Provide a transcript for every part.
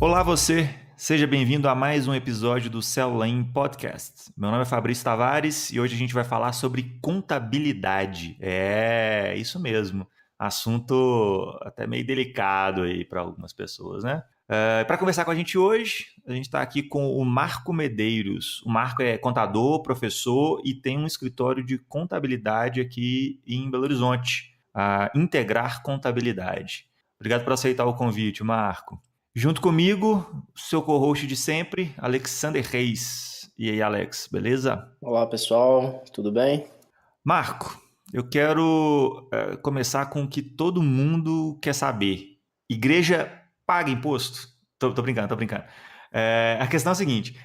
Olá você, seja bem-vindo a mais um episódio do Célula In Podcast. Meu nome é Fabrício Tavares e hoje a gente vai falar sobre contabilidade. É, isso mesmo, assunto até meio delicado aí para algumas pessoas, né? Para conversar com a gente hoje, a gente está aqui com o Marco Medeiros. O Marco é contador, professor e tem um escritório de contabilidade aqui em Belo Horizonte, a Integrar Contabilidade. Obrigado por aceitar o convite, Marco. Junto comigo, seu co-host de sempre, Alexander Reis. E aí, Alex, beleza? Olá pessoal, tudo bem? Marco, eu quero começar com o que todo mundo quer saber. Igreja paga imposto? Tô brincando, tô brincando. A questão é a seguinte,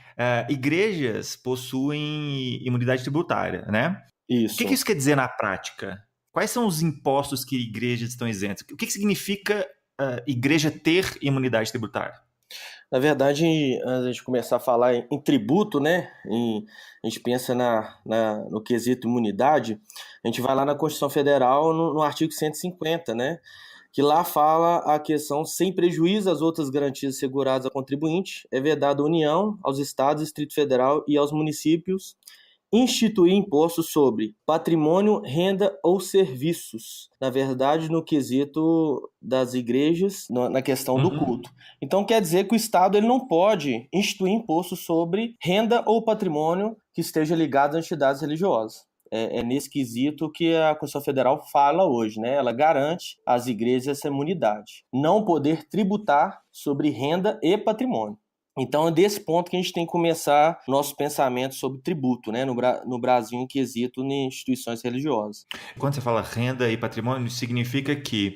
igrejas possuem imunidade tributária, né? O que Isso. isso quer dizer na prática? Quais são os impostos que igrejas estão isentas? O que significa igreja ter imunidade tributária? Na verdade, antes de a gente começar a falar em tributo, né? A gente pensa no quesito imunidade, a gente vai lá na Constituição Federal no artigo 150, né? Que lá fala a questão sem prejuízo às outras garantias asseguradas ao contribuinte, é vedado à União, aos Estados, Distrito Federal e aos municípios instituir impostos sobre patrimônio, renda ou serviços. Na verdade, no quesito das igrejas, na questão do culto. Então, quer dizer que o Estado ele não pode instituir imposto sobre renda ou patrimônio que esteja ligado a entidades religiosas. É nesse quesito que a Constituição Federal fala hoje, né? Ela garante às igrejas essa imunidade. Não poder tributar sobre renda e patrimônio. Então é desse ponto que a gente tem que começar nosso pensamento sobre tributo, né, no Brasil em quesito em instituições religiosas. Quando você fala renda e patrimônio, significa que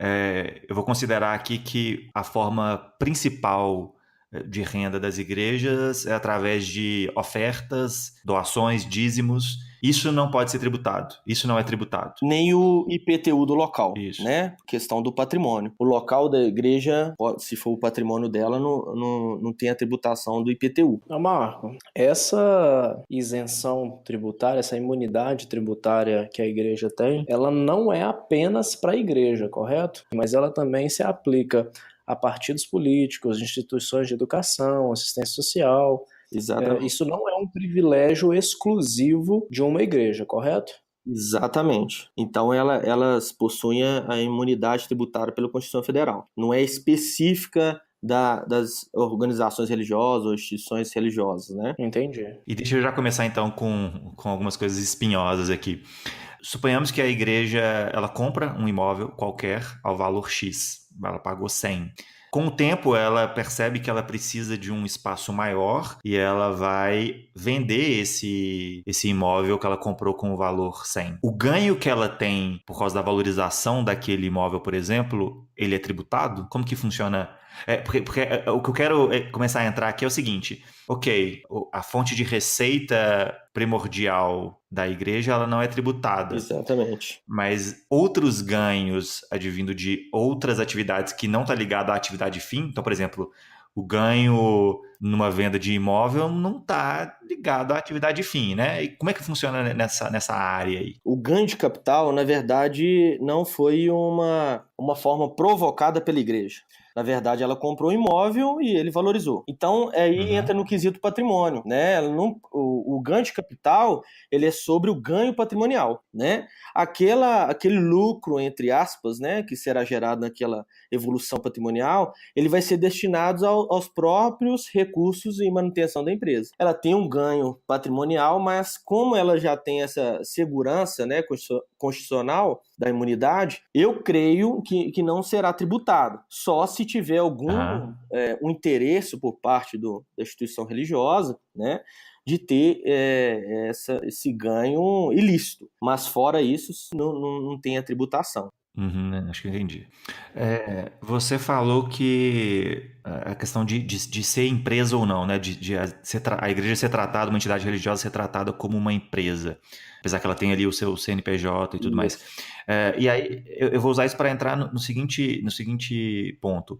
eu vou considerar aqui que a forma principal de renda das igrejas é através de ofertas, doações, dízimos. Isso não pode ser tributado. Isso não é tributado. Nem o IPTU do local, Isso. né? Questão do patrimônio. O local da igreja, se for o patrimônio dela, não tem a tributação do IPTU. Marco, essa isenção tributária, essa imunidade tributária que a igreja tem, ela não é apenas para a igreja, correto? Mas ela também se aplica a partidos políticos, instituições de educação, assistência social. Exatamente. Isso não é um privilégio exclusivo de uma igreja, correto? Exatamente. Então elas possuem a imunidade tributária pela Constituição Federal. Não é específica das organizações religiosas ou instituições religiosas, né? Entendi. E deixa eu já começar então com algumas coisas espinhosas aqui. Suponhamos que a igreja ela compra um imóvel qualquer ao valor X. Ela pagou 100. Com o tempo, ela percebe que ela precisa de um espaço maior e ela vai vender esse imóvel que ela comprou com o valor 100. O ganho que ela tem por causa da valorização daquele imóvel, por exemplo, ele é tributado? Como que funciona? Porque o que eu quero começar a entrar aqui é o seguinte. Ok, a fonte de receita primordial da igreja ela não é tributada. Exatamente. Mas outros ganhos advindo de outras atividades que não está ligado à atividade fim, então, por exemplo, o ganho numa venda de imóvel não está ligado à atividade fim, né? E como é que funciona nessa área aí? O ganho de capital, na verdade, não foi uma forma provocada pela igreja. Na verdade, ela comprou um imóvel e ele valorizou. Então, aí entra no quesito patrimônio, né? O ganho de capital, ele é sobre o ganho patrimonial, né? Aquele lucro, entre aspas, né, que será gerado naquela evolução patrimonial, ele vai ser destinado aos próprios recursos e manutenção da empresa. Ela tem um ganho patrimonial, mas como ela já tem essa segurança, né, constitucional da imunidade, eu creio que não será tributado. Só se tiver algum um interesse por parte da instituição religiosa, né, de ter esse ganho ilícito. Mas fora isso, não tem a tributação. Acho que eu entendi. Você falou que a questão de ser empresa ou não, né? A igreja ser tratada, uma entidade religiosa ser tratada como uma empresa, apesar que ela tem ali o seu CNPJ e tudo mais. E aí eu vou usar isso para entrar no seguinte ponto.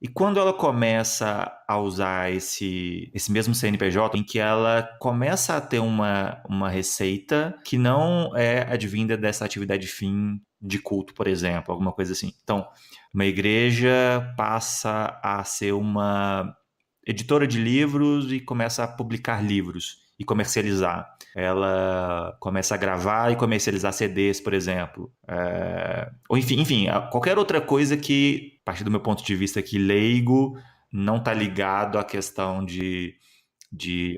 E quando ela começa a usar esse mesmo CNPJ, em que ela começa a ter uma receita que não é advinda dessa atividade fim de culto, por exemplo, alguma coisa assim. Então, uma igreja passa a ser uma editora de livros e começa a publicar livros e comercializar. Ela começa a gravar e comercializar CDs, por exemplo. Ou enfim, qualquer outra coisa que, a partir do meu ponto de vista aqui, leigo, não está ligado à questão de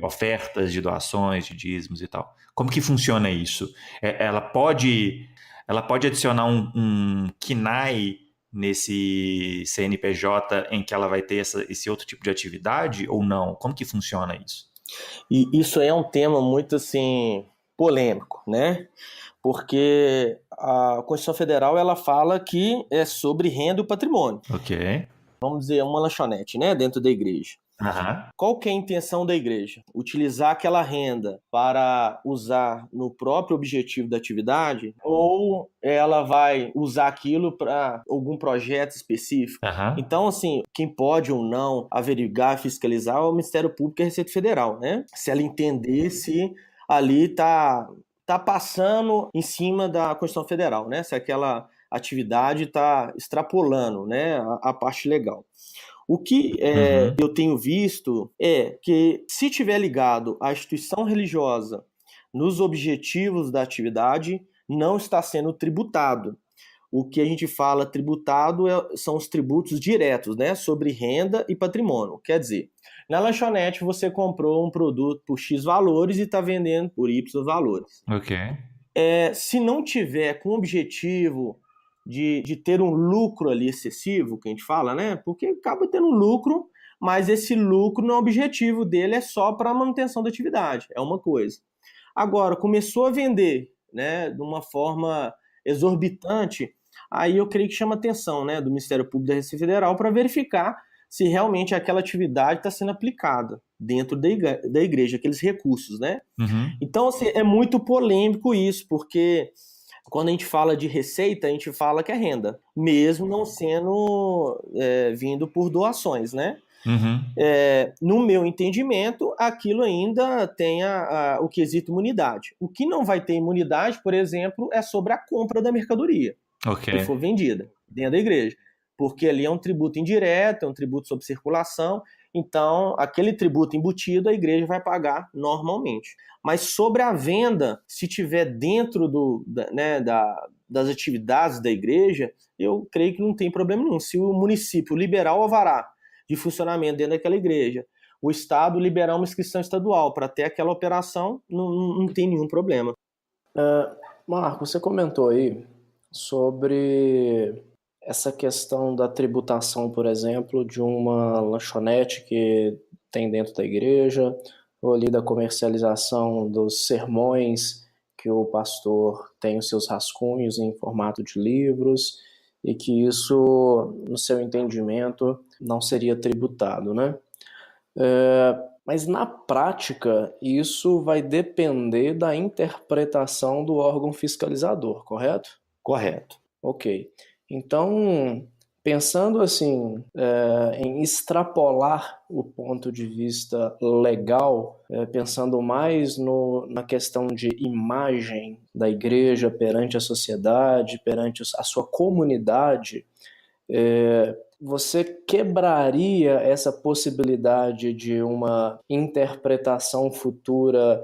ofertas, de doações, de dízimos e tal. Como que funciona isso? Ela pode adicionar um KNAI nesse CNPJ em que ela vai ter esse outro tipo de atividade ou não? Como que funciona isso? E isso aí é um tema muito assim polêmico, né? Porque a Constituição Federal ela fala que é sobre renda e patrimônio. Ok. Vamos dizer, uma lanchonete, né, dentro da igreja. Uhum. Qual que é a intenção da igreja? Utilizar aquela renda para usar no próprio objetivo da atividade ou ela vai usar aquilo para algum projeto específico? Uhum. Então, assim, quem pode ou não averiguar, fiscalizar é o Ministério Público e a Receita Federal, né? Se ela entender se ali está passando em cima da Constituição Federal, né? Se aquela atividade está extrapolando, né, a parte legal. O que eu tenho visto é que, se tiver ligado à instituição religiosa nos objetivos da atividade, não está sendo tributado. O que a gente fala tributado são os tributos diretos, né, sobre renda e patrimônio. Quer dizer, na lanchonete você comprou um produto por X valores e está vendendo por Y valores. Ok. Se não tiver com o objetivo de ter um lucro ali excessivo, que a gente fala, né? Porque acaba tendo um lucro, mas esse lucro não é o objetivo dele, é só para a manutenção da atividade, é uma coisa. Agora, começou a vender, né, de uma forma exorbitante, aí eu creio que chama atenção, né, do Ministério Público da Receita Federal para verificar se realmente aquela atividade está sendo aplicada dentro da igreja, aqueles recursos, né? Uhum. Então, assim, é muito polêmico isso, porque quando a gente fala de receita, a gente fala que é renda, mesmo não sendo vindo por doações, né? Uhum. No meu entendimento, aquilo ainda tem o quesito imunidade. O que não vai ter imunidade, por exemplo, é sobre a compra da mercadoria que for vendida dentro da igreja. Porque ali é um tributo indireto, é um tributo sobre circulação, então aquele tributo embutido a igreja vai pagar normalmente. Mas sobre a venda, se tiver dentro das atividades da igreja, eu creio que não tem problema nenhum. Se o município liberar o alvará de funcionamento dentro daquela igreja, o Estado liberar uma inscrição estadual para ter aquela operação, não tem nenhum problema. Marco, você comentou aí sobre essa questão da tributação, por exemplo, de uma lanchonete que tem dentro da igreja, ou ali da comercialização dos sermões que o pastor tem os seus rascunhos em formato de livros e que isso, no seu entendimento, não seria tributado, né? Mas na prática, isso vai depender da interpretação do órgão fiscalizador, correto? Correto. Ok. Então, pensando assim, em extrapolar o ponto de vista legal, pensando mais na questão de imagem da igreja perante a sociedade, perante a sua comunidade, você quebraria essa possibilidade de uma interpretação futura,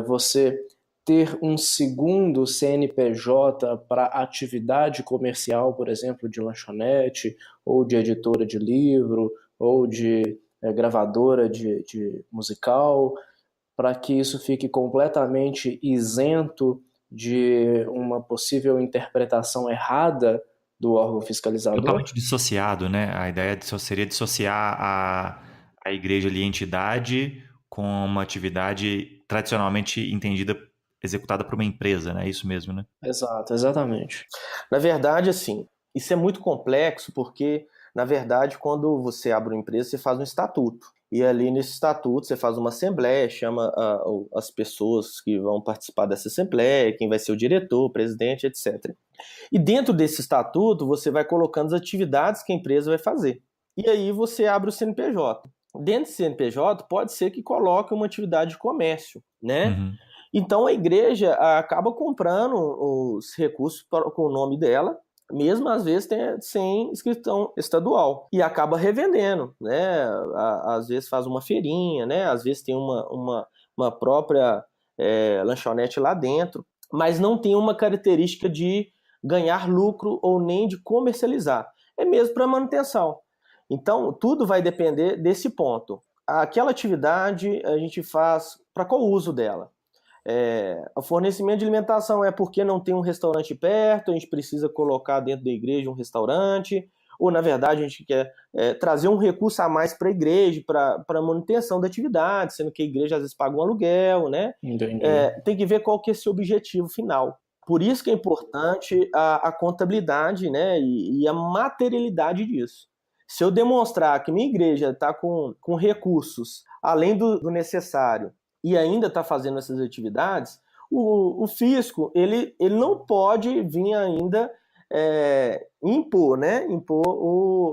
você ter um segundo CNPJ para atividade comercial, por exemplo, de lanchonete, ou de editora de livro, ou de gravadora de musical, para que isso fique completamente isento de uma possível interpretação errada do órgão fiscalizador? Totalmente dissociado, né? A ideia seria dissociar a igreja ali, a entidade, com uma atividade tradicionalmente entendida, executada por uma empresa, né? É isso mesmo, né? Exato, exatamente. Na verdade, assim, isso é muito complexo porque, na verdade, quando você abre uma empresa, você faz um estatuto. E ali nesse estatuto você faz uma assembleia, chama as pessoas que vão participar dessa assembleia, quem vai ser o diretor, o presidente, etc. E dentro desse estatuto você vai colocando as atividades que a empresa vai fazer. E aí você abre o CNPJ. Dentro do CNPJ pode ser que coloque uma atividade de comércio, né? Uhum. Então a igreja acaba comprando os recursos com o nome dela, mesmo às vezes sem inscrição estadual, e acaba revendendo, né? Às vezes faz uma feirinha, né? Às vezes tem uma própria lanchonete lá dentro, mas não tem uma característica de ganhar lucro ou nem de comercializar. É mesmo para manutenção. Então, tudo vai depender desse ponto. Aquela atividade a gente faz para qual uso dela? O fornecimento de alimentação é porque não tem um restaurante perto, a gente precisa colocar dentro da igreja um restaurante, ou na verdade a gente quer trazer um recurso a mais para a igreja, para a manutenção da atividade, sendo que a igreja às vezes paga um aluguel, né? Entendi. Tem que ver qual que é esse objetivo final. Por isso que é importante a contabilidade, né, e a materialidade disso. Se eu demonstrar que minha igreja está com recursos além do necessário e ainda está fazendo essas atividades, o fisco ele não pode vir ainda impor, né,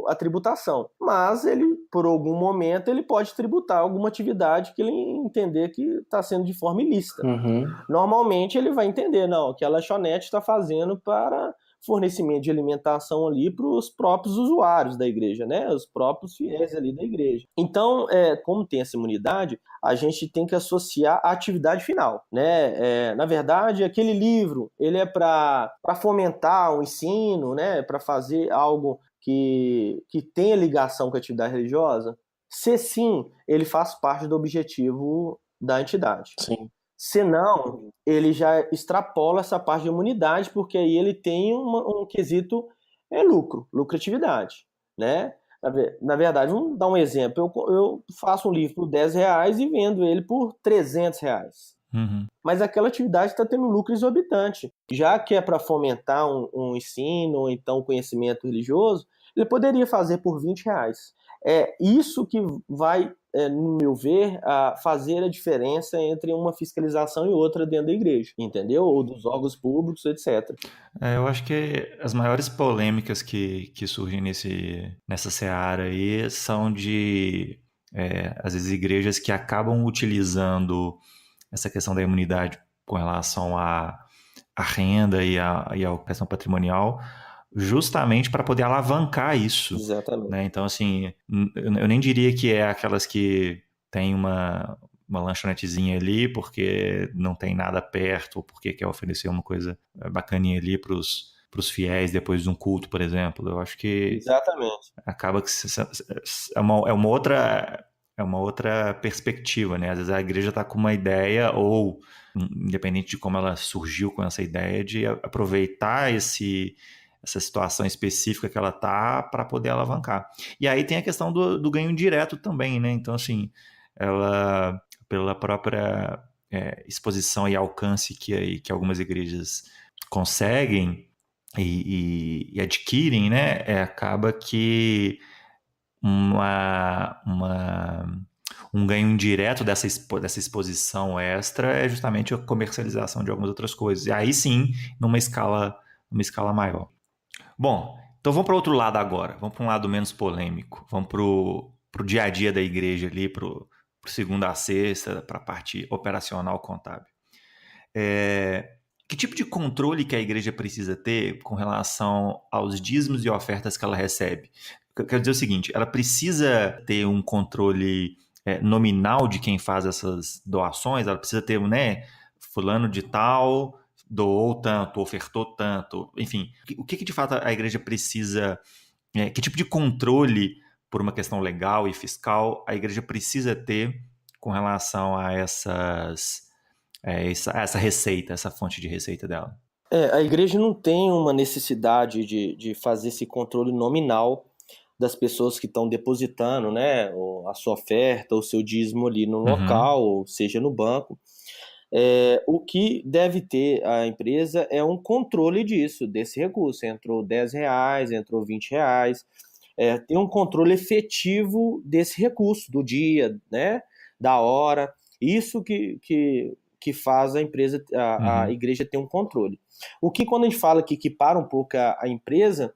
a tributação. Mas ele, por algum momento, ele pode tributar alguma atividade que ele entender que está sendo de forma ilícita. Uhum. Normalmente ele vai entender, não, que a lanchonete está fazendo para fornecimento de alimentação ali para os próprios usuários da igreja, né? Os próprios fiéis ali da igreja. Então, como tem essa imunidade, a gente tem que associar a atividade final, né? Na verdade, aquele livro, ele é para fomentar o ensino, né? Para fazer algo que tenha ligação com a atividade religiosa. Se sim, ele faz parte do objetivo da entidade. Sim. Senão, ele já extrapola essa parte de imunidade, porque aí ele tem um quesito lucratividade, né? Na verdade, vamos dar um exemplo. Eu faço um livro por R$10 e vendo ele por R$300. Uhum. Mas aquela atividade está tendo lucro exorbitante. Já que é para fomentar um ensino, ou então um conhecimento religioso, ele poderia fazer por R$20. É isso que vai, no meu ver, fazer a diferença entre uma fiscalização e outra dentro da igreja, entendeu? Ou dos órgãos públicos, etc. Eu acho que as maiores polêmicas que surgem nessa seara aí são de, às vezes, igrejas que acabam utilizando essa questão da imunidade com relação à renda e à questão patrimonial, justamente para poder alavancar isso. Exatamente. Né? Então, assim, eu nem diria que é aquelas que tem uma lanchonetezinha ali porque não tem nada perto ou porque quer oferecer uma coisa bacaninha ali para os fiéis depois de um culto, por exemplo. Eu acho que Exatamente. acaba que é uma outra perspectiva, né? Às vezes a igreja está com uma ideia ou, independente de como ela surgiu com essa ideia, de aproveitar essa situação específica que ela tá para poder alavancar. E aí tem a questão do ganho direto também, né? Então, assim, ela, pela própria exposição e alcance que algumas igrejas conseguem e adquirem, né? Acaba que um ganho indireto dessa exposição extra é justamente a comercialização de algumas outras coisas. E aí sim, numa escala maior. Bom, então vamos para o outro lado agora. Vamos para um lado menos polêmico. Vamos para o dia a dia da igreja ali, para o segunda a sexta, para a parte operacional contábil. Que tipo de controle que a igreja precisa ter com relação aos dízimos e ofertas que ela recebe? Quero dizer o seguinte, ela precisa ter um controle nominal de quem faz essas doações, ela precisa ter, né, fulano de tal doou tanto, ofertou tanto, enfim. O que de fato a igreja precisa, que tipo de controle por uma questão legal e fiscal a igreja precisa ter com relação a essa receita, essa fonte de receita dela? A igreja não tem uma necessidade de fazer esse controle nominal das pessoas que estão depositando, né, a sua oferta, o seu dízimo ali no local, ou seja, no banco. O que deve ter a empresa é um controle desse recurso. Entrou R$10, entrou R$20. ter um controle efetivo desse recurso, do dia, né, da hora. Isso que faz a igreja ter um controle. O que, quando a gente fala que para um pouco a empresa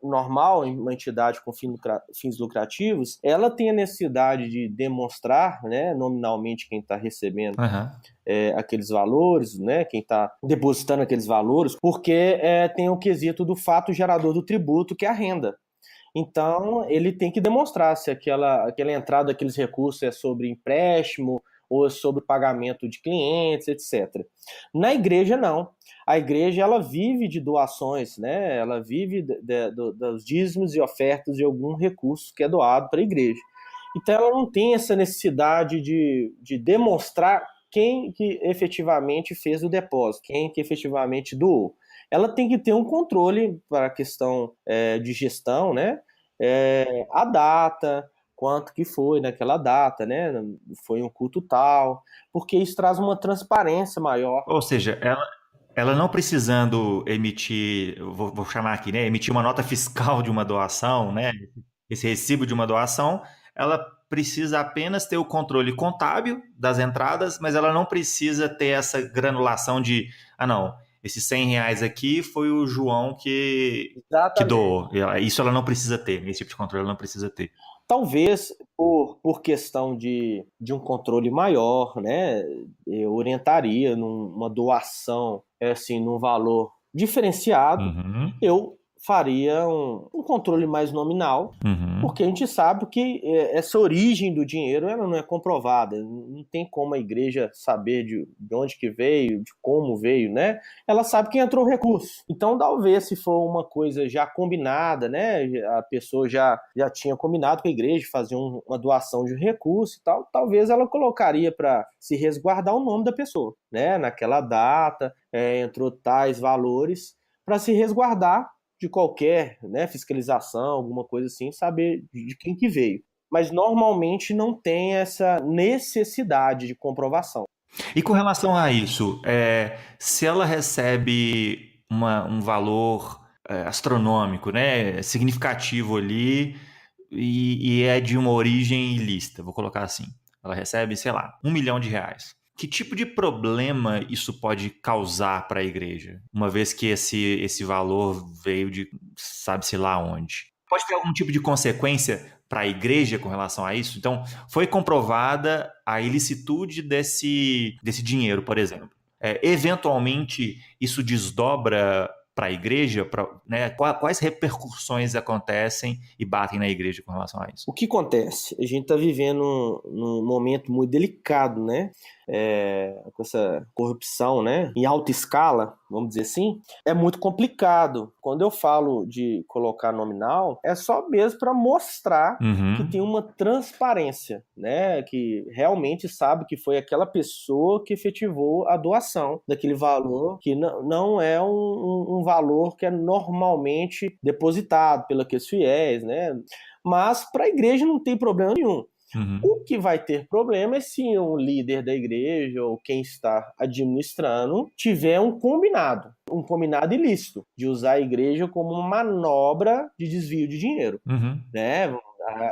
normal, uma entidade com fins lucrativos, ela tem a necessidade de demonstrar, né, nominalmente quem está recebendo aqueles valores, né, quem está depositando aqueles valores, porque tem o quesito do fato gerador do tributo, que é a renda. Então, ele tem que demonstrar se aquela entrada daqueles recursos é sobre empréstimo ou sobre pagamento de clientes, etc. Na igreja, não. A igreja, ela vive de doações, né? Ela vive dos dízimos e ofertas de algum recurso que é doado para a igreja. Então, ela não tem essa necessidade de demonstrar quem que efetivamente fez o depósito, quem que efetivamente doou. Ela tem que ter um controle para a questão de gestão, né? A data, quanto que foi naquela data, né? Foi um culto tal, porque isso traz uma transparência maior. Ou seja, ela não precisando emitir, vou chamar aqui, né? Emitir uma nota fiscal de uma doação, né? Esse recibo de uma doação, ela precisa apenas ter o controle contábil das entradas, mas ela não precisa ter essa granulação de, não, esses R$100 aqui foi o João que doou. Isso ela não precisa ter, esse tipo de controle ela não precisa ter. Talvez por questão de um controle maior, né, eu orientaria numa doação, assim, num valor diferenciado, eu faria um controle mais nominal, porque a gente sabe que essa origem do dinheiro ela não é comprovada, não tem como a igreja saber de onde que veio, de como veio, né? Ela sabe que entrou o recurso. Então, talvez, se for uma coisa já combinada, né? A pessoa já tinha combinado com a igreja fazer uma doação de recurso e tal, talvez ela colocaria para se resguardar o nome da pessoa, né? Naquela data, entrou tais valores, para se resguardar de qualquer, né, fiscalização, alguma coisa assim, saber de quem que veio. Mas normalmente não tem essa necessidade de comprovação. E com relação a isso, se ela recebe um valor astronômico, né, significativo ali, e é de uma origem ilícita, vou colocar assim, ela recebe, sei lá, R$1 milhão. Que tipo de problema isso pode causar para a igreja, uma vez que esse valor veio de sabe-se lá onde? Pode ter algum tipo de consequência para a igreja com relação a isso? Então, foi comprovada a ilicitude desse dinheiro, por exemplo. Eventualmente, isso desdobra para a igreja, né? Quais repercussões acontecem e batem na igreja com relação a isso? O que acontece? A gente está vivendo num momento muito delicado, né? Com essa corrupção, né, em alta escala, vamos dizer assim, é muito complicado. Quando eu falo de colocar nominal, é só mesmo para mostrar que tem uma transparência, né, que realmente sabe que foi aquela pessoa que efetivou a doação daquele valor, que não é um valor que é normalmente depositado pelos fiéis, né? Mas para a igreja não tem problema nenhum. O que vai ter problema é se um líder da igreja ou quem está administrando tiver um combinado ilícito de usar a igreja como uma manobra de desvio de dinheiro, né?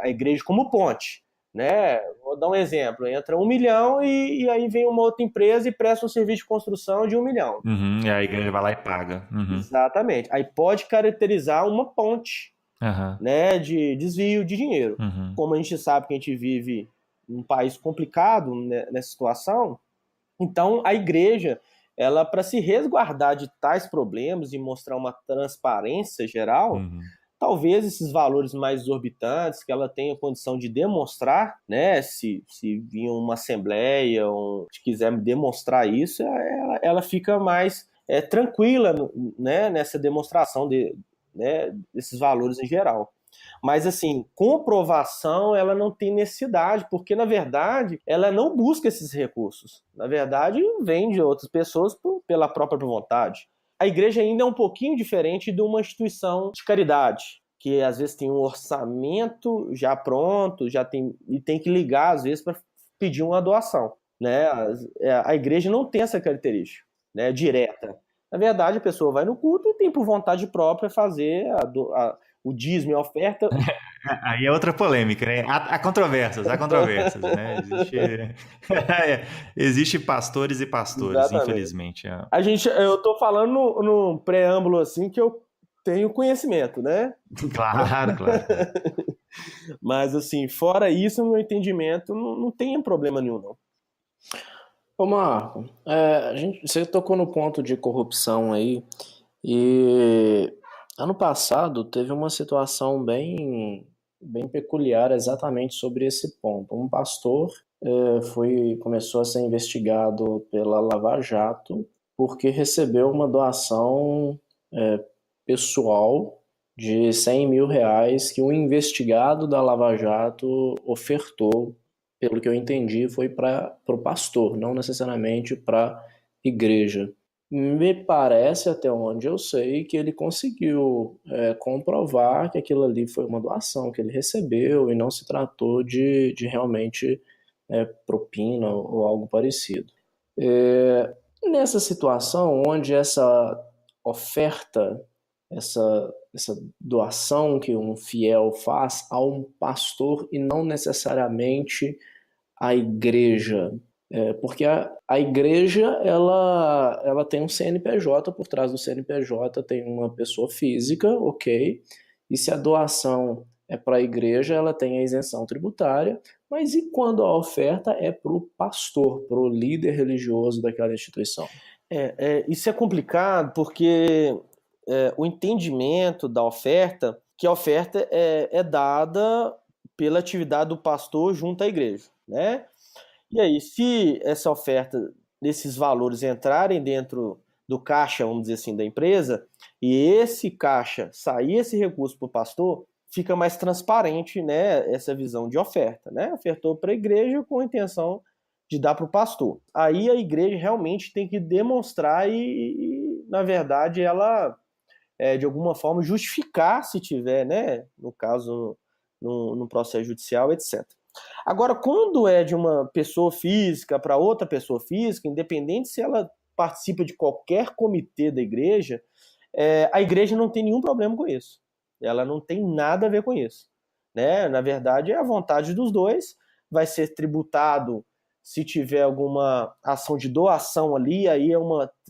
A igreja como ponte, né? Vou dar um exemplo, entra 1 milhão e aí vem uma outra empresa e presta um serviço de construção de 1 milhão. E a igreja vai lá e paga. Exatamente. Aí pode caracterizar uma ponte, né, de desvio de dinheiro. Como a gente sabe que a gente vive num país complicado, né, nessa situação, então a igreja, ela, para se resguardar de tais problemas e mostrar uma transparência geral, talvez esses valores mais exorbitantes que ela tenha condição de demonstrar, né, se vir uma assembleia ou se quiser demonstrar isso, ela fica mais tranquila, né, nessa demonstração desses valores em geral. Mas, assim, comprovação ela não tem necessidade, porque, na verdade, ela não busca esses recursos. Na verdade, vem de outras pessoas pela própria vontade. A igreja ainda é um pouquinho diferente de uma instituição de caridade, que às vezes tem um orçamento já pronto, e tem que ligar, às vezes, para pedir uma doação, né? A igreja não tem essa característica, né, direta. Na verdade, a pessoa vai no culto e tem por vontade própria fazer o dízimo e a oferta. Aí é outra polêmica, né? Há controvérsias, né? Existe pastores e pastores, Exatamente. infelizmente. Eu tô falando no preâmbulo assim que eu tenho conhecimento, né? Claro, claro. Mas assim, fora isso, no meu entendimento, não tem problema nenhum, não. Ô Marco, você tocou no ponto de corrupção aí, e ano passado teve uma situação bem peculiar exatamente sobre esse ponto. Um pastor começou a ser investigado pela Lava Jato porque recebeu uma doação pessoal de 100 mil reais que um investigado da Lava Jato ofertou. Pelo que eu entendi, foi para o pastor, não necessariamente para a igreja. Me parece, até onde eu sei, que ele conseguiu comprovar que aquilo ali foi uma doação que ele recebeu e não se tratou de realmente propina ou algo parecido. Nessa situação onde essa oferta, essa doação que um fiel faz a um pastor e não necessariamente a igreja, porque a igreja ela tem um CNPJ, por trás do CNPJ tem uma pessoa física, ok, e se a doação é para a igreja, ela tem a isenção tributária, mas e quando a oferta é para o pastor, para o líder religioso daquela instituição? Isso é complicado porque o entendimento da oferta, que a oferta é dada pela atividade do pastor junto à igreja, né? E aí, se essa oferta, esses valores entrarem dentro do caixa, vamos dizer assim, da empresa, e esse caixa sair esse recurso para o pastor, fica mais transparente, né, essa visão de oferta, né? Ofertou para a igreja com a intenção de dar para o pastor. Aí a igreja realmente tem que demonstrar e na verdade, ela, de alguma forma, justificar se tiver, né, no caso, no processo judicial, etc. Agora, quando é de uma pessoa física para outra pessoa física, independente se ela participa de qualquer comitê da igreja, a igreja não tem nenhum problema com isso. Ela não tem nada a ver com isso, né? Na verdade, é a vontade dos dois, vai ser tributado se tiver alguma ação de doação ali, aí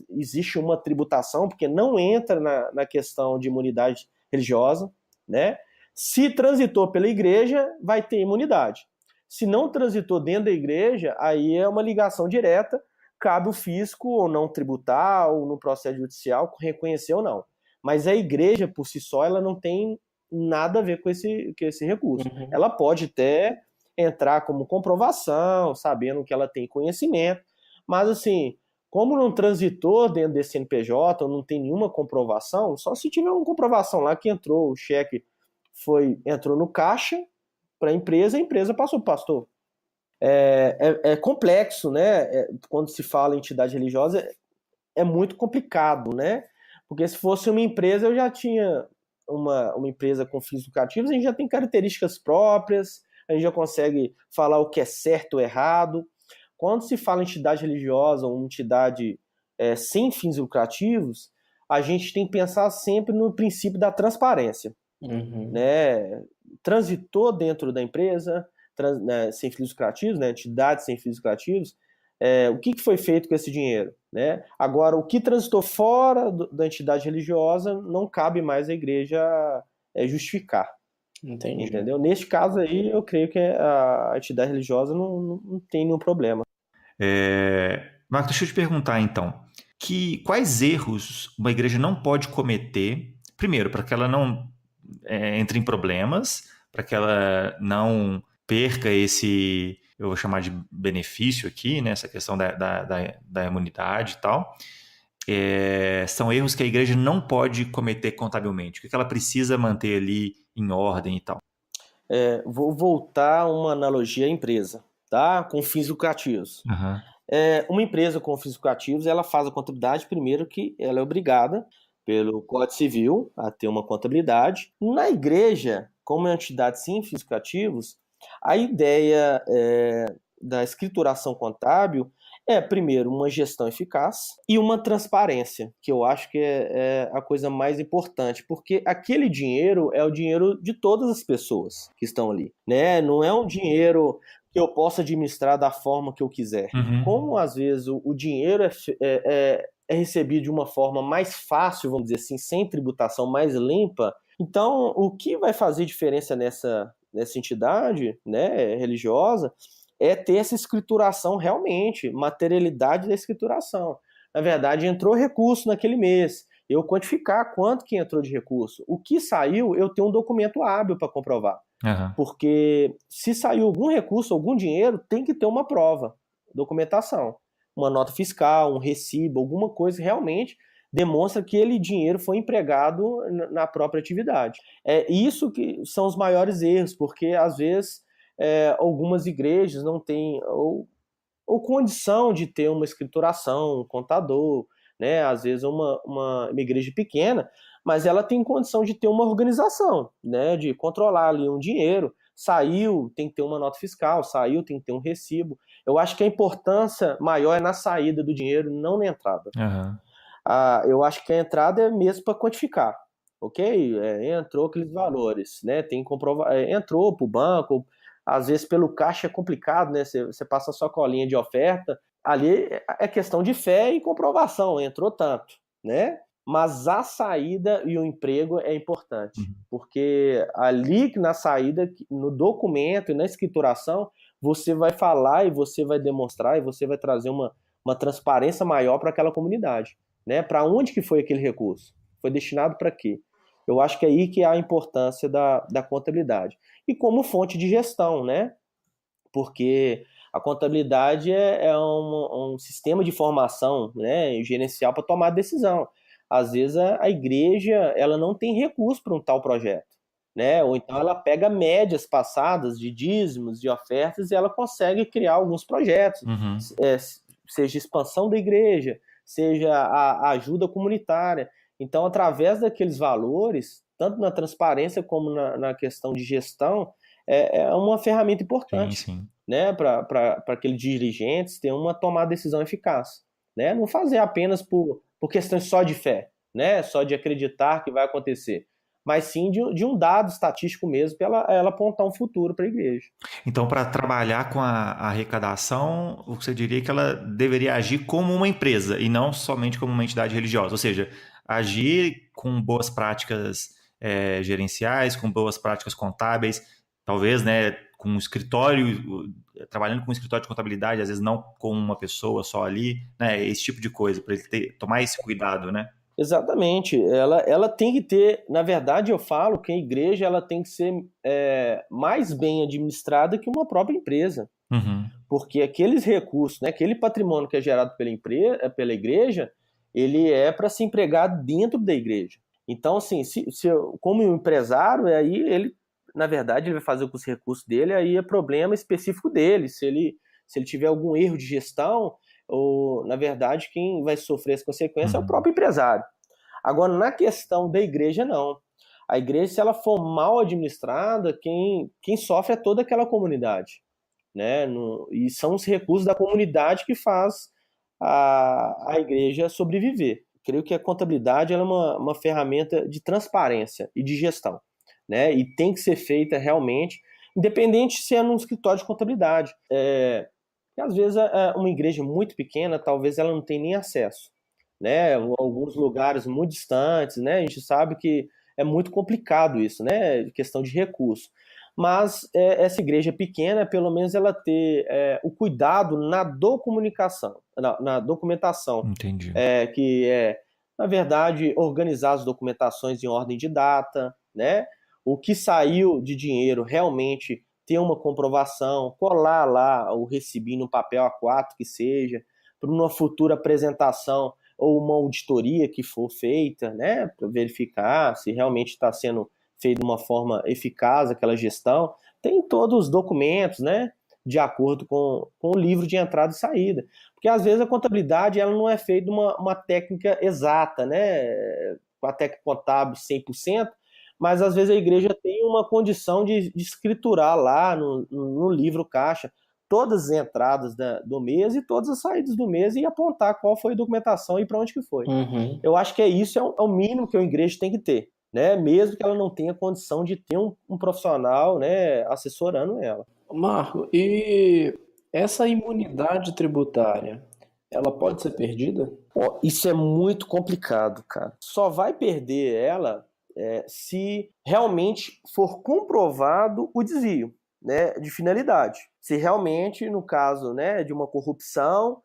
existe uma tributação, porque não entra na questão de imunidade religiosa, né? Se transitou pela igreja, vai ter imunidade. Se não transitou dentro da igreja, aí é uma ligação direta, cabe o fisco ou não tributar, ou no processo judicial reconhecer ou não. Mas a igreja, por si só, ela não tem nada a ver com esse recurso. Uhum. Ela pode até entrar como comprovação, sabendo que ela tem conhecimento, mas assim, como não transitou dentro desse CNPJ, ou não tem nenhuma comprovação, só se tiver uma comprovação lá que entrou, o cheque entrou no caixa para a empresa passou para o pastor. É complexo, né? Quando se fala em entidade religiosa, é muito complicado, né? Porque se fosse uma empresa, eu já tinha uma empresa com fins lucrativos, a gente já tem características próprias, a gente já consegue falar o que é certo ou errado. Quando se fala em entidade religiosa ou uma entidade sem fins lucrativos, a gente tem que pensar sempre no princípio da transparência. Uhum. Né? Transitou dentro da empresa, sem fins lucrativos, né? Entidades sem fins lucrativos, o que foi feito com esse dinheiro? Né? Agora, o que transitou fora da entidade religiosa não cabe mais à igreja justificar. Entendi. Entendeu? Neste caso aí, eu creio que a entidade religiosa não tem nenhum problema. Marco, deixa eu te perguntar então, quais erros uma igreja não pode cometer, primeiro, para que ela não entre em problemas, para que ela não perca esse, eu vou chamar de benefício aqui, né, essa questão da imunidade e tal. São erros que a igreja não pode cometer contabilmente. O que ela precisa manter ali em ordem e tal? Vou voltar a uma analogia à empresa, tá? Com fins lucrativos. Uhum. Uma empresa com fins lucrativos, ela faz a contabilidade, primeiro que ela é obrigada pelo Código Civil a ter uma contabilidade. Na igreja, como é uma entidade sem fins lucrativos, a ideia da escrituração contábil Primeiro, uma gestão eficaz e uma transparência, que eu acho que é a coisa mais importante, porque aquele dinheiro é o dinheiro de todas as pessoas que estão ali, né? Não é um dinheiro que eu possa administrar da forma que eu quiser. Como, às vezes, o dinheiro é recebido de uma forma mais fácil, vamos dizer assim, sem tributação, mais limpa, então o que vai fazer diferença nessa entidade, né, religiosa é ter essa escrituração realmente, materialidade da escrituração. Na verdade, entrou recurso naquele mês, eu quantificar quanto que entrou de recurso. O que saiu, eu tenho um documento hábil para comprovar. Porque se saiu algum recurso, algum dinheiro, tem que ter uma prova, documentação. Uma nota fiscal, um recibo, alguma coisa que realmente demonstra que aquele dinheiro foi empregado na própria atividade. É isso que são os maiores erros, porque às vezes algumas igrejas não têm ou condição de ter uma escrituração, um contador, né? Às vezes uma igreja pequena, mas ela tem condição de ter uma organização, né? De controlar ali um dinheiro, saiu, tem que ter uma nota fiscal, saiu, tem que ter um recibo. Eu acho que a importância maior é na saída do dinheiro, não na entrada. Eu acho que a entrada é mesmo para quantificar, ok? Entrou aqueles valores, né? Tem que comprovar, entrou para o banco, às vezes pelo caixa é complicado, né? Você passa a sua colinha de oferta, ali é questão de fé e comprovação, entrou tanto, né? Mas a saída e o emprego é importante, porque ali na saída, no documento e na escrituração, você vai falar e você vai demonstrar e você vai trazer uma transparência maior para aquela comunidade, né? Para onde que foi aquele recurso? Foi destinado para quê? Eu acho que é aí que há a importância da contabilidade. E como fonte de gestão, né? Porque a contabilidade é um sistema de formação, né, gerencial para tomar decisão. Às vezes a igreja ela não tem recurso para um tal projeto, né? Ou então ela pega médias passadas de dízimos, de ofertas, e ela consegue criar alguns projetos, seja expansão da igreja, seja a ajuda comunitária. Então, através daqueles valores, tanto na transparência como na questão de gestão, é uma ferramenta importante, né, para aqueles dirigentes ter uma tomada de decisão eficaz, né? Não fazer apenas por questões só de fé, né? Só de acreditar que vai acontecer, mas sim de um dado estatístico mesmo para ela apontar um futuro para a igreja. Então, para trabalhar com a arrecadação, você diria que ela deveria agir como uma empresa e não somente como uma entidade religiosa, ou seja, agir com boas práticas gerenciais, com boas práticas contábeis, talvez, né, com um escritório, trabalhando com um escritório de contabilidade, às vezes não com uma pessoa só ali, né, esse tipo de coisa, para ele tomar esse cuidado, né? Exatamente, ela tem que ter, na verdade eu falo que a igreja ela tem que ser mais bem administrada que uma própria empresa, porque aqueles recursos, né, aquele patrimônio que é gerado pela igreja, ele é para se empregar dentro da igreja. Então, assim, como um empresário, aí ele, na verdade, ele vai fazer com os recursos dele, aí é problema específico dele. Se ele tiver algum erro de gestão, ou, na verdade, quem vai sofrer as consequências é o próprio empresário. Agora, na questão da igreja, não. A igreja, se ela for mal administrada, quem sofre é toda aquela comunidade, né? E são os recursos da comunidade que faz a igreja sobreviver. Creio que a contabilidade ela é uma ferramenta de transparência e de gestão, né? E tem que ser feita realmente, independente se é num escritório de contabilidade. Às vezes uma igreja muito pequena, talvez ela não tenha nem acesso, né? Alguns lugares muito distantes, né? A gente sabe que é muito complicado isso, né? Questão de recurso. Mas essa igreja pequena, pelo menos ela ter o cuidado na documentação. Entendi. Que na verdade, organizar as documentações em ordem de data, né? O que saiu de dinheiro realmente ter uma comprovação, colar lá o recibinho no papel A4 que seja, para uma futura apresentação ou uma auditoria que for feita, né? Para verificar se realmente está sendo feito de uma forma eficaz aquela gestão, tem todos os documentos, né, de acordo com o livro de entrada e saída. Porque às vezes a contabilidade ela não é feita uma técnica exata, né, a técnica contábil 100%, mas às vezes a igreja tem uma condição de escriturar lá no livro caixa todas as entradas do mês e todas as saídas do mês e apontar qual foi a documentação e para onde que foi. Uhum. Eu acho que isso é o mínimo que a igreja tem que ter, né? Mesmo que ela não tenha condição de ter um profissional, né, assessorando ela. Marco, e essa imunidade tributária, ela pode ser perdida? Isso é muito complicado, cara. Só vai perder ela se realmente for comprovado o desvio, né, de finalidade. Se realmente, no caso, né, de uma corrupção,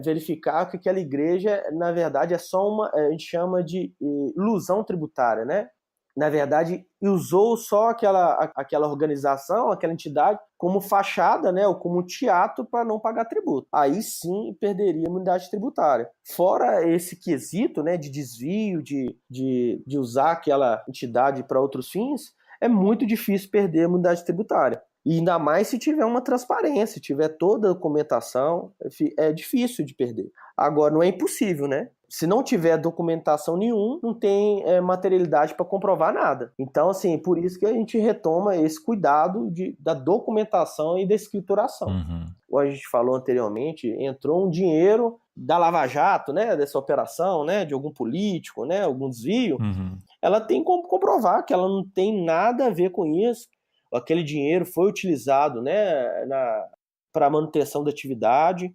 verificar que aquela igreja, na verdade, é só a gente chama de ilusão tributária, né? Na verdade, usou só aquela organização, aquela entidade, como fachada, né, ou como teatro para não pagar tributo. Aí sim perderia a imunidade tributária. Fora esse quesito, né, de desvio, de usar aquela entidade para outros fins, é muito difícil perder a imunidade tributária. E ainda mais se tiver uma transparência, se tiver toda a documentação, é difícil de perder. Agora, não é impossível, né? Se não tiver documentação nenhuma, não tem materialidade para comprovar nada. Então, assim, por isso que a gente retoma esse cuidado da documentação e da escrituração. Uhum. Como a gente falou anteriormente, entrou um dinheiro da Lava Jato, né, dessa operação, né, de algum político, né, algum desvio, ela tem como comprovar que ela não tem nada a ver com isso. Aquele dinheiro foi utilizado, né, para manutenção da atividade,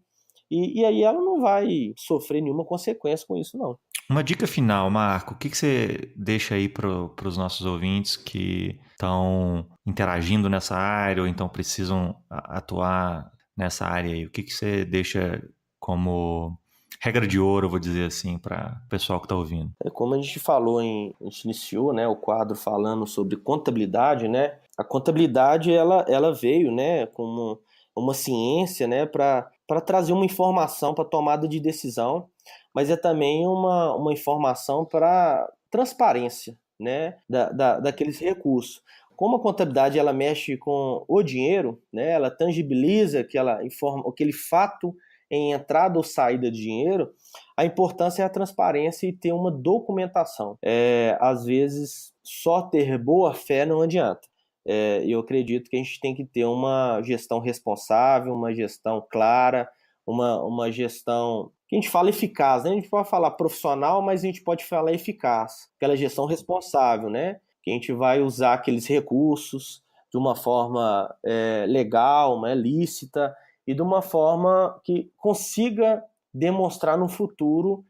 e aí ela não vai sofrer nenhuma consequência com isso, não. Uma dica final, Marco, o que você deixa aí para os nossos ouvintes que estão interagindo nessa área ou então precisam atuar nessa área aí? O que você deixa como regra de ouro, eu vou dizer assim, para o pessoal que está ouvindo? Como a gente falou, a gente iniciou, né, o quadro falando sobre contabilidade, né? A contabilidade ela veio, né, como uma ciência, né, para trazer uma informação para tomada de decisão, mas é também uma informação para transparência, né, daqueles recursos. Como a contabilidade ela mexe com o dinheiro, né, ela tangibiliza aquele fato em entrada ou saída de dinheiro, a importância é a transparência e ter uma documentação. Às vezes, só ter boa fé não adianta. Eu acredito que a gente tem que ter uma gestão responsável, uma gestão clara, uma gestão que a gente fala eficaz, né? A gente pode falar profissional, mas a gente pode falar eficaz. Aquela gestão responsável, né? Que a gente vai usar aqueles recursos de uma forma legal, né? Lícita, e de uma forma que consiga demonstrar no futuro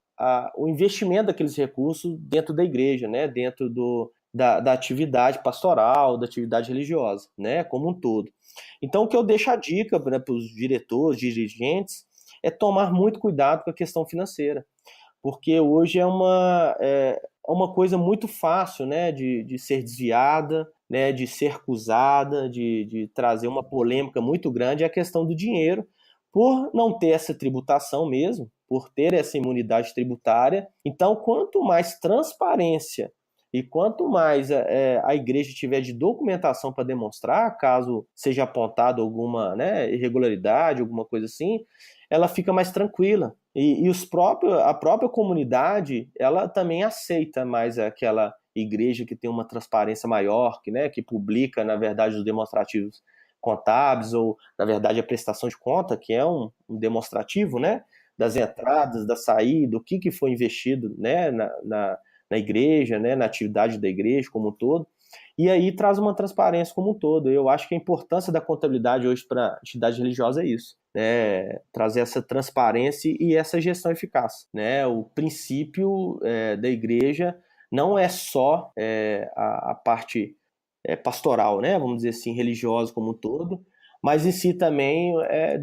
o investimento daqueles recursos dentro da igreja, né? Dentro da atividade pastoral, da atividade religiosa, né, como um todo. Então, o que eu deixo a dica, né, para os diretores, dirigentes, é tomar muito cuidado com a questão financeira, porque hoje é uma coisa muito fácil, né, de ser desviada, né, de ser acusada, de trazer uma polêmica muito grande, é a questão do dinheiro, por não ter essa tributação mesmo, por ter essa imunidade tributária. Então, quanto mais transparência e quanto mais a igreja tiver de documentação para demonstrar, caso seja apontado alguma, né, irregularidade, alguma coisa assim, ela fica mais tranquila. E a própria comunidade, ela também aceita mais aquela igreja que tem uma transparência maior, que publica, na verdade, os demonstrativos contábeis, ou, na verdade, a prestação de conta, que é um demonstrativo, né, das entradas, da saída, o que foi investido, né, na igreja, né, na atividade da igreja como um todo, e aí traz uma transparência como um todo. Eu acho que a importância da contabilidade hoje para a atividade religiosa é isso, né, trazer essa transparência e essa gestão eficaz, né. O princípio da igreja não é só a parte pastoral, né, vamos dizer assim, religiosa como um todo, mas em si também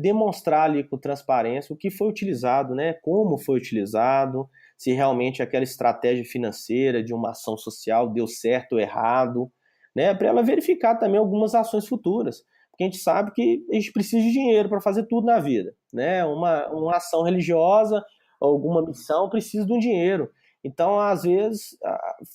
demonstrar ali com transparência o que foi utilizado, né, como foi utilizado, se realmente aquela estratégia financeira de uma ação social deu certo ou errado, né, para ela verificar também algumas ações futuras, porque a gente sabe que a gente precisa de dinheiro para fazer tudo na vida, né, uma ação religiosa, alguma missão precisa de um dinheiro. Então, às vezes,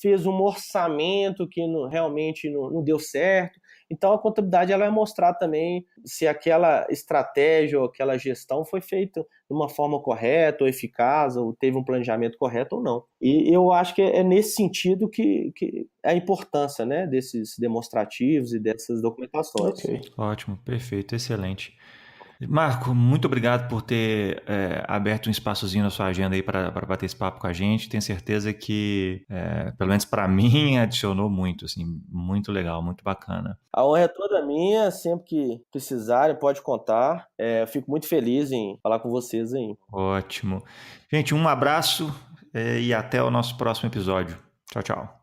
fez um orçamento que realmente não deu certo. Então, a contabilidade ela vai mostrar também se aquela estratégia ou aquela gestão foi feita de uma forma correta ou eficaz, ou teve um planejamento correto ou não. E eu acho que é nesse sentido que é a importância, né, desses demonstrativos e dessas documentações. Ok. Ótimo, perfeito, excelente. Marco, muito obrigado por ter aberto um espaçozinho na sua agenda aí para bater esse papo com a gente. Tenho certeza que, pelo menos para mim, adicionou muito, assim, muito legal, muito bacana. A honra é toda minha, sempre que precisarem, pode contar. Eu fico muito feliz em falar com vocês aí. Ótimo. Gente, um abraço e até o nosso próximo episódio. Tchau, tchau.